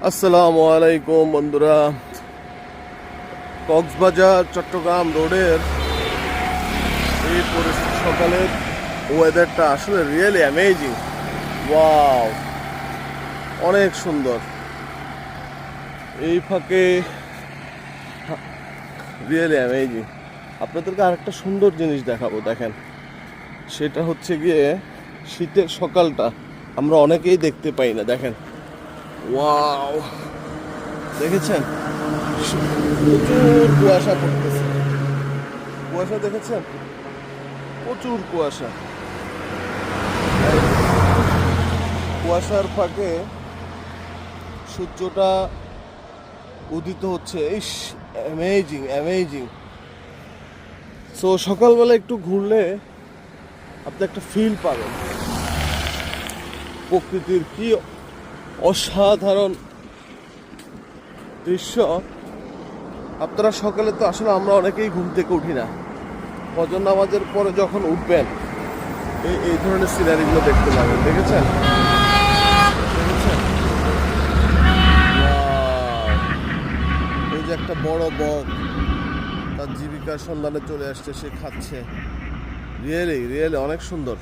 আসসালামু আলাইকুম বন্ধুরা। কক্সবাজার চট্টগ্রাম রোডের এই সকালের ওয়েদারটা আসলে রিয়েলি অ্যামেজিং। ওয়াও, অনেক সুন্দর। এই ফাঁকে রিয়েলি অ্যামেজিং। আপনাদেরকে আরেকটা সুন্দর জিনিস দেখাবো, দেখেন। সেটা হচ্ছে গিয়ে শীতের সকালটা আমরা অনেকেই দেখতে পাই না। দেখেন, ওয়াও, দেখেছেন? প্রচুর কুয়াশা পড়তেছে। কুয়াশা দেখেছেন? প্রচুর কুয়াশা। কুয়াশার ফাঁকে সূর্যটা উদিত হচ্ছে। ইস, অ্যামেজিং অ্যামেজিং। সো সকালবেলা একটু ঘুরলে আপনি একটা ফিল পাবেন। প্রকৃতির কি অসাধারণ দৃশ্য। আপনারা সকালে তো আসলে আমরা অনেকেই ঘুম থেকে উঠি না। ফজর নামাজের পরে যখন উঠবেন এই ধরনের সিনারিগুলো দেখতে পাবেন। দেখেছেন? ওই যে একটা বড় বক তার জীবিকার সন্ধানে চলে আসছে, সে খাচ্ছে। রিয়েলি রিয়েলি অনেক সুন্দর।